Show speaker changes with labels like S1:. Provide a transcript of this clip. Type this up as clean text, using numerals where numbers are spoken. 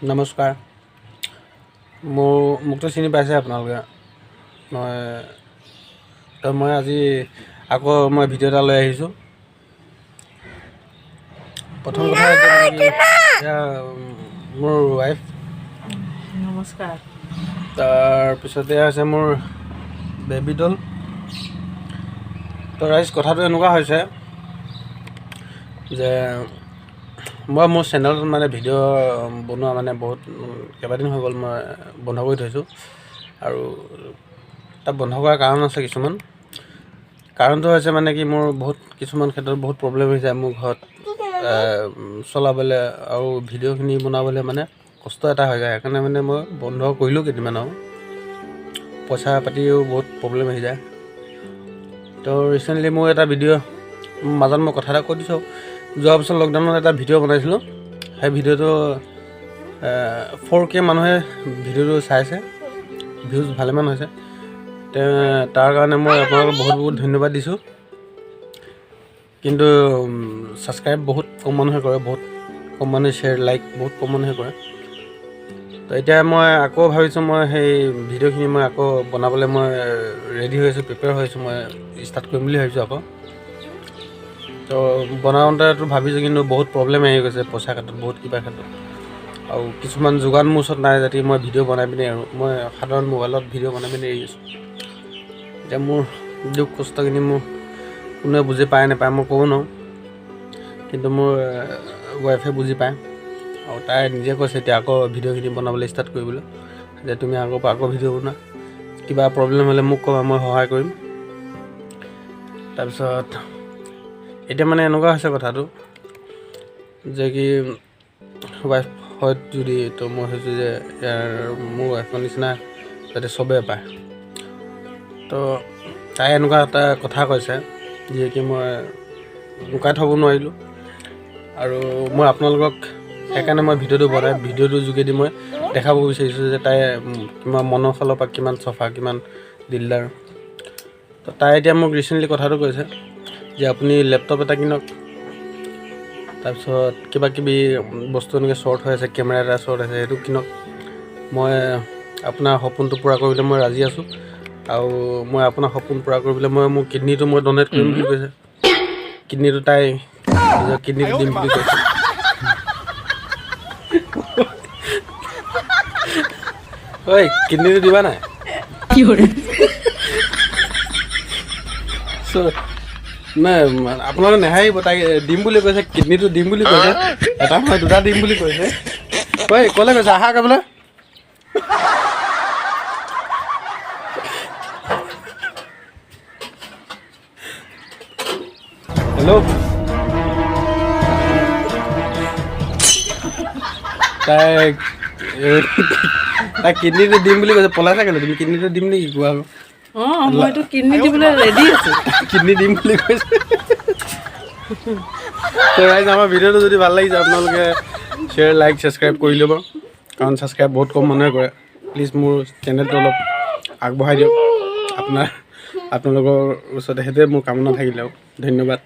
S1: নমস্কাৰ মোকতো চিনি পাইছে আপোনালোকে মই আজি আকৌ ভিডিঅ' এটা লৈ আহিছোঁ। প্ৰথম কথা এতিয়া মোৰ ৱাইফ
S2: নমস্কাৰ।
S1: তাৰপিছতে আছে মোৰ বেবী ডল। তো ৰাইজ কথাটো এনেকুৱা হৈছে যে মই মোৰ চেনেলত মানে ভিডিঅ' বনোৱা মানে বহুত কেইবাদিন হৈ গ'ল মই বন্ধ কৰি থৈছোঁ। আৰু তাত বন্ধ কৰাৰ কাৰণ আছে কিছুমান। কাৰণটো হৈছে মানে কি মোৰ বহুত কিছুমান ক্ষেত্ৰত বহুত প্ৰব্লেম হৈ যায় মোৰ ঘৰত চলাবলৈ আৰু ভিডিঅ'খিনি বনাবলৈ মানে কষ্ট এটা হৈ যায়। সেইকাৰণে মানে মই বন্ধ কৰিলোঁ কেইদিনমান আৰু পইচা পাতিও বহুত প্ৰব্লেম আহি যায়। তো ৰিচেণ্টলি মোৰ এটা ভিডিঅ' মাজত মই কথা এটা কৈ দিছোঁ। যোৱা বছৰ লকডাউনত এটা ভিডিঅ' বনাইছিলোঁ। সেই ভিডিঅ'টো 4K মানুহে ভিডিঅ'টো চাইছে, ভিউজ ভালেমান হৈছে। তাৰ কাৰণে মই আপোনালোকক বহুত বহুত ধন্যবাদ দিছোঁ। কিন্তু ছাবস্ক্ৰাইব বহুত কম মানুহে কৰে, বহুত কম মানুহে শ্বেয়াৰ লাইক বহুত কম মানুহে কৰে। তো এতিয়া মই আকৌ ভাবিছোঁ মই সেই ভিডিঅ'খিনি মই আকৌ বনাবলৈ মই ৰেডি হৈ আছোঁ, প্ৰিপেয়াৰ হৈ আছোঁ। মই ষ্টাৰ্ট কৰিম বুলি ভাবিছোঁ আকৌ। তো বনাওঁতেতো ভাবিছোঁ কিন্তু বহুত প্ৰব্লেম আহি গৈছে, পইচা ক্ষেত্ৰত বহুত কিবা ক্ষেত্ৰত। আৰু কিছুমান যোগান মোৰ ওচৰত নাই যাতে মই ভিডিঅ' বনাই পিনি আৰু মই সাধাৰণ মোবাইলত ভিডিঅ' বনাই পিনি এৰি আছোঁ। এতিয়া মোৰ দুখ কষ্টখিনি মোৰ কোনোৱে বুজি পায় নাপায় মই ক'ব নোৱাৰোঁ, কিন্তু মোৰ ৱাইফে বুজি পায়। আৰু তাই নিজে কৈছে এতিয়া আকৌ ভিডিঅ'খিনি বনাবলৈ ষ্টাৰ্ট কৰিবলৈ, যে তুমি আকৌ ভিডিঅ' বনোৱা, কিবা প্ৰব্লেম হ'লে মোক ক'বা, মই সহায় কৰিম। তাৰপিছত এতিয়া মানে এনেকুৱা হৈছে কথাটো যে কি ৱাইফ হয় যদি তো মই ভাবিছোঁ যে মোৰ ৱাইফৰ নিচিনা যাতে চবেই পায়। তো তাই এনেকুৱা এটা কথা কৈছে যিয়ে কি মই লুকাই থ'ব নোৱাৰিলোঁ। আৰু মই আপোনালোকক সেইকাৰণে মই ভিডিঅ'টোৰ যোগেদি মই দেখাব বিচাৰিছোঁ যে তাই কিমান মনৰ ফালৰ পৰা কিমান চফা, কিমান দিলদাৰ। তো তাই এতিয়া মোক ৰিচেণ্টলি কথাটো কৈছে যে আপুনি লেপটপ এটা কিনক, তাৰপিছত কিবা কিবি বস্তু এনেকৈ শ্বৰ্ট হৈ আছে, কেমেৰা এটা শ্বৰ্ট আছে, সেইটো কিনক। মই আপোনাৰ সপোনটো পূৰা কৰিবলৈ মই ৰাজি আছোঁ। আৰু মই আপোনাৰ সপোন পূৰা কৰিবলৈ মোৰ কিডনীটো মই ডনেট কৰিম বুলি কৈছে। কিডনীটো তাই নিজৰ কিডনীটো দিম বুলি কৈছে। ঐ কিডনীটো দিবা নাই? নাই আপোনালোকে নেহাঁহিব, তাই দিম বুলি কৈছে, কিডনীটো দিম বুলি কৈছে, এটা নহয় দুটা দিম বুলি কৈছে। ঐ ক'লৈ কৈছে আহা বোলে। হেল্ল', তাই কিডনীটো দিম বুলি কৈছে, পলাইছা কেলৈ তুমি? কিডনীটো দিম নেকি কোৱা আকৌ?
S2: মইতো কিডনী দিবলৈ ৰেডি আছোঁ।
S1: কিডনী দিম বুলি কৈছে। তো ৰাইজ আমাৰ ভিডিঅ'টো যদি ভাল লাগিছে আপোনালোকে শ্বেয়াৰ লাইক ছাবস্ক্ৰাইব কৰি ল'ব, কাৰণ ছাবস্ক্ৰাইব বহুত কম মানুহে কৰে। প্লিজ মোৰ চেনেলটো অলপ আগবঢ়াই দিয়ক। আপোনালোকৰ ওচৰতে সেইটোৱে মোৰ কামনা থাকিলে আৰু ধন্যবাদ।